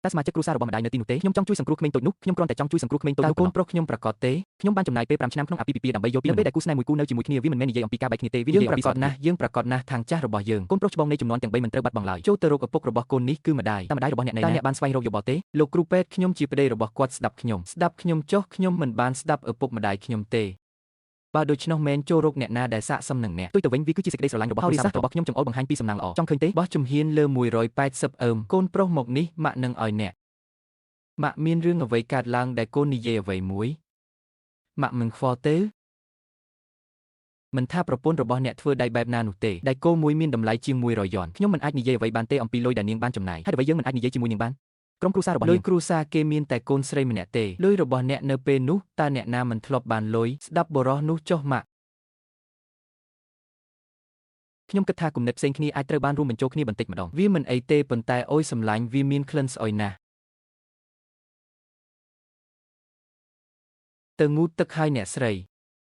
តែសមាជិកគ្រួសាររបស់ម្ដាយនៅទីនោះទេខ្ញុំចង់ជួយសង្គ្រោះក្មេងតូចនោះខ្ញុំគ្រាន់តែចង់ជួយសង្គ្រោះក្មេងតូចនោះកូនប្រុសខ្ញុំប្រកាសទេខ្ញុំបានចំណាយពេល5ឆ្នាំក្នុងអាពាហ៍ពិពាហ៍ដើម្បីយល់ពីនៅពេលដែលគូស្នេហ៍មួយគូនៅជាមួយគ្នាវាមិនមែននិយាយអំពីការបែកគ្នាទេវានិយាយអំពីយើងប្រកាសណាស់ខាងចាស់របស់យើងកូនប្រុសច្បងនៃចំនួនទាំង3មិនត្រូវបាត់បង់ឡើយចូលទៅរកឪពុករបស់កូននេះគឺម្ដាយតែម្ដាយរបស់អ្នកណែណាបានស្វែងរកយោបល់ទេលោកគ្រូពេទ្យខ្ញុំជាប្តីរបស់គាត់ស្ដាប់ខ្ញុំចុះខ្ញុំមិនបានស្ដាប់ឪពុកម្ដាយខ្ញុំទេបើដូច្នោះមែនចូលរកអ្នកណាដែលស័ក្តិសមនឹងអ្នកទុយទៅវិញវាគឺជាសេចក្តីស្រឡាញ់របស់គ្រួសាររបស់ខ្ញុំចង្អុលបង្ហាញពីសំណាងល្អចង់ឃើញទេបោះជំហានលើ180កូនប្រុសមកនេះម៉ាក់នឹងឲ្យអ្នកម៉ាក់មានរឿងអ្វីកើតឡើងដែលកូននិយាយអ្វីមួយម៉ាក់មិនខ្វល់ទេមិនថាប្រពន្ធរបស់អ្នកធ្វើដៃបែបណានោះទេដៃគោមួយមានតម្លៃជាង100យ័ន្តខ្ញុំមិនអាចនិយាយអ្វីបានទេអំពីលុយដែលនាងបានចំណាយហើយអ្វីយើងមិនអាចនិយាយជាមួយនាងបានក្រុមគ្រួសាររបស់នាងលុយគ្រួសារគេមានតែកូនស្រីម្នាក់ទេលុយរបស់អ្នកនៅពេលនោះតើអ្នកណាមិនធ្លាប់បានលុយស្ដាប់បរោះនោះចុះម៉ាក់ខ្ញុំគិតថាគំនិតផ្សេងគ្នាអាចត្រូវបានរួមបញ្ចូលគ្នាបន្តិចម្ដងវាមិនអីទេប៉ុន្តែអូយសម្លាញ់វាមានក្លិនស្អុយណាស់ទៅងូតទឹកហើយអ្នកស្រី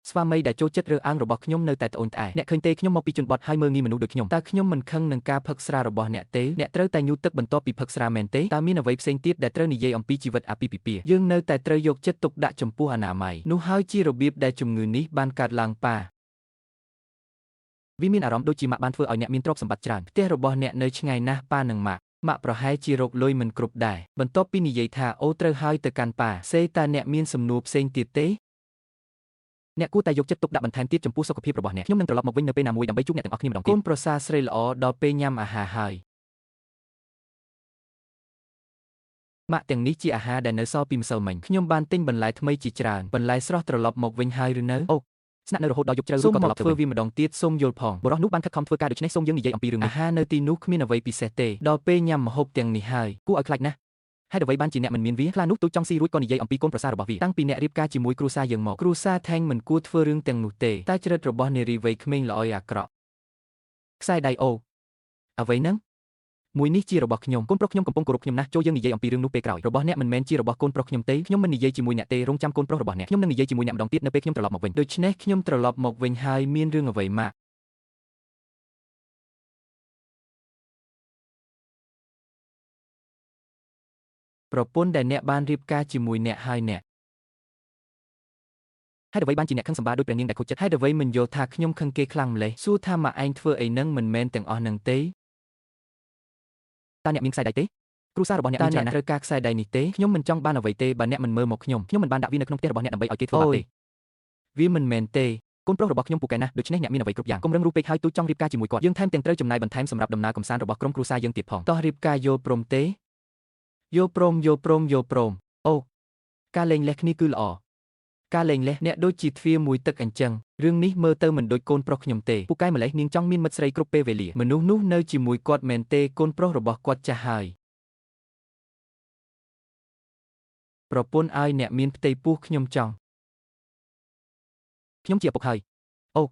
ស្វាមីដែលចូលចិត្តរើសអើងរបស់ខ្ញុំនៅតែត្អូញត្អែអ្នកឃើញទេខ្ញុំមកពីជនបទហើយមើលងាយមនុស្សដូចខ្ញុំតើខ្ញុំមិនខឹងនឹងការផឹកស្រារបស់អ្នកទេអ្នកត្រូវតែញូតទឹកបន្ទាប់ពីផឹកស្រាមែនទេតើមានអ្វីផ្សេងទៀតដែលត្រូវនិយាយអំពីជីវិតអាពាហ៍ពិពាហ៍យើងនៅតែត្រូវយកចិត្តទុកដាក់ចំពោះអនាម័យនោះហើយជារបៀបដែលជំងឺនេះបានកើតឡើងប៉ាវាមានអារម្មណ៍ដូចជាម៉ាក់បានធ្វើឲ្យអ្នកមានទ្រព្យសម្បត្តិច្រើនផ្ទះរបស់អ្នកនៅឆ្ងាយណាស់ប៉ានិងម៉ាក់ប្រហែលជារកលុយមិនគ្រប់ដែរបន្ទាប់ពីនិយាយថាអូត្រូវហើយទៅកាន់ប៉ាសេតើអ្នកមានសំណួរផ្សេងទៀតទេអ្នកគួរតែយកចិត្តទុកដាក់បន្ថែមទៀតចំពោះសុខភាពរបស់អ្នកខ្ញុំនឹងត្រឡប់មកវិញនៅពេលណាមួយដើម្បីជួបអ្នកទាំងអស់គ្នាម្ដងទៀតកូនប្រសារស្រីល្អដល់ពេលញ៉ាំអាហារហើយម៉ាក់ទាំងនេះជាអាហារដែលនៅសល់ពីម្សិលមិញខ្ញុំបានទិញបន្លែថ្មីជាច្រើនបន្លែស្រស់ត្រឡប់មកវិញហើយឬនៅអូស្នាក់នៅរហូតដល់យប់ជ្រៅឬក៏ត្រឡប់ទៅធ្វើវាម្ដងទៀតសូមយល់ផងបរិះនោះបានខិតខំធ្វើការដូច្នេះសូមយើងនិយាយអំពីរឿងនេះអាហារនៅទីនោះគ្មានអ្វីពិសេសទេដល់ពេលញ៉ាំម្ហូបទាំងនេះហើយគួរឲ្យខ្លាចណាស់ហើយអ្វីបានជាអ្នកមិនមានវាខ្លានោះទូចចង់ស៊ីរួចក៏និយាយអំពីកូនប្រសាររបស់វាតាំងពីអ្នករៀបការជាមួយគ្រួសារយើងមកគ្រួសារថេងមិនគួរធ្វើរឿងទាំងនោះទេតែចរិតរបស់នារីវ័យក្មេងល្អយអាក្រក់ខ្សែដៃអូអ្វីហ្នឹងមួយនេះជារបស់ខ្ញុំកូនប្រុសខ្ញុំកំពុងគោរពខ្ញុំណាស់ចូលយើងនិយាយអំពីរឿងនោះពេលក្រោយរបស់អ្នកមិនមែនជារបស់កូនប្រុសខ្ញុំទេខ្ញុំមិននិយាយជាមួយអ្នកទេរងចាំកូនប្រុសរបស់អ្នកខ្ញុំនឹងនិយាយជាមួយអ្នកម្ដងទៀតនៅពេលខ្ញុំត្រឡប់មកវិញដូច្នេះខ្ញុំត្រឡប់មកវិញហើយមានរឿងអ្វីម៉ាក់ប្រពន្ធដែលអ្នកបានរៀបការជាមួយអ្នកហើយអ្នកហើយអ្វីបានជាអ្នកខឹងសម្បាដូចព្រះនាងដែលខូចចិត្តហើយអ្វីមិនយល់ថាខ្ញុំខឹងគេខ្លាំងម្លេះសួរថាម៉ាក់ឯងធ្វើអីនឹងមិនមែនទាំងអស់នឹងទេតើអ្នកមានខ្សែដៃទេគ្រួសាររបស់អ្នកមានច្រើនណាស់ត្រូវការខ្សែដៃនេះទេខ្ញុំមិនចង់បានអ្វីទេបើអ្នកមិនមើលមកខ្ញុំមិនបានដាក់វានៅក្នុងផ្ទះរបស់អ្នកដើម្បីឲ្យគេធ្វើបាបទេវាមិនមែនទេកូនប្រុសរបស់ខ្ញុំពូកែណាស់ដូច្នេះអ្នកមានអ្វីគ្រប់យ៉ាងកុំរឹងរូសពេកហើយទូចចង់រៀបការជាមួយគាត់យើងថែមទាំងត្រូវចំណាយបន្ថែមសម្រាប់ដំណើរកម្សាន្តរបស់ក្រុមគ្រួសារយើងទៀតផងតោះរៀបការយល់ព្រមទេយល់ព្រមអូការលេងលេះគ្នាគឺល្អការលេងលេះអ្នកដូចជាទ្វារមួយទឹកអញ្ចឹងរឿងនេះមើលទៅមិនដូចកូនប្រុសខ្ញុំទេពូកែម្លេះនាងចង់មានមិត្តស្រីគ្រប់ពេលវេលាមនុស្សនោះនៅជាមួយគាត់មែនទេកូនប្រុសរបស់គាត់ចាស់ហើយប្រពន្ធឲ្យអ្នកមានផ្ទៃពោះខ្ញុំចង់ខ្ញុំជាឪពុកហើយអូ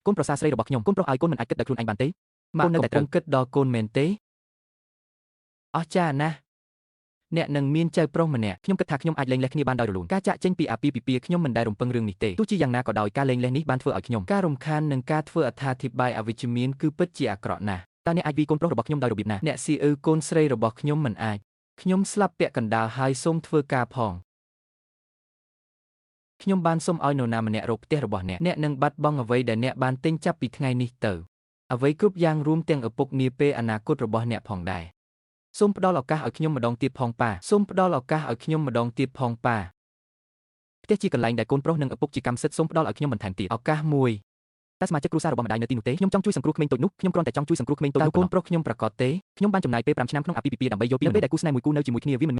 កូនប្រសារស្រីរបស់ខ្ញុំកូនប្រុសឲ្យកូនមិនអាចគិតដល់ខ្លួនឯងបានទេម៉ាក់នៅតែត្រូវគិតដល់កូនមែនទេអស្ចារ្យណាស់អ្នកនឹងមានចៅប្រុសម្នាក់ខ្ញុំគិតថាខ្ញុំអាចលេងលេះគ្នាបានដោយរលូនការចាក់ចេញពីអាពាហ៍ពិពាហ៍ខ្ញុំមិនដែលរំពឹងរឿងនេះទេទោះជាយ៉ាងណាក៏ដោយការលេងលេះនេះបានធ្វើឲ្យខ្ញុំការរំខាននិងការធ្វើអត្ថាធិប្បាយអវិជ្ជមានគឺពិតជាអាក្រក់ណាស់តើអ្នកអាចវាយកូនប្រុសរបស់ខ្ញុំដោយរបៀបណាអ្នកស៊ីអ៊ឺកូនស្រីរបស់ខ្ញុំមិនអាចខ្ញុំស្លាប់ពាក់កណ្ដាលហើយសូមធ្វើការផងខ្ញុំបានសុំឲ្យនរណាម្នាក់រកផ្ទះរបស់អ្នកនឹងបាត់បង់អ្វីដែលអ្នកបានទិញចាប់ពីថ្ងៃនេះទៅអ្វីគ្រប់យ៉ាងរួមទាំងឪពុកនាពេលអនាគតរបស់អ្នកផងដែរសូមផ្ដល់ឱកាសឲ្យខ្ញុំម្ដងទៀតផងប៉ាផ្ទះជាកន្លែងដែលកូនប្រុសនិងឪពុកជាកម្មសិទ្ធិសូមផ្ដល់ឲ្យខ្ញុំបន្ថែមទៀតឱកាសមួយតែសមាជិកគ្រួសាររបស់ម្ដាយនៅទីនោះទេខ្ញុំចង់ជួយសង្គ្រោះក្មេងតូចនោះខ្ញុំគ្រាន់តែចង់ជួយសង្គ្រោះក្មេងតូចនោះកូនប្រុសខ្ញុំប្រកាសទេខ្ញុំបានចំណាយពេល5ឆ្នាំក្នុងអាពាហ៍ពិពាហ៍ដើម្បីយកពីនៅពេលដែលគូស្នេហ៍មួយគូនៅជាមួយគ្នាវាមិន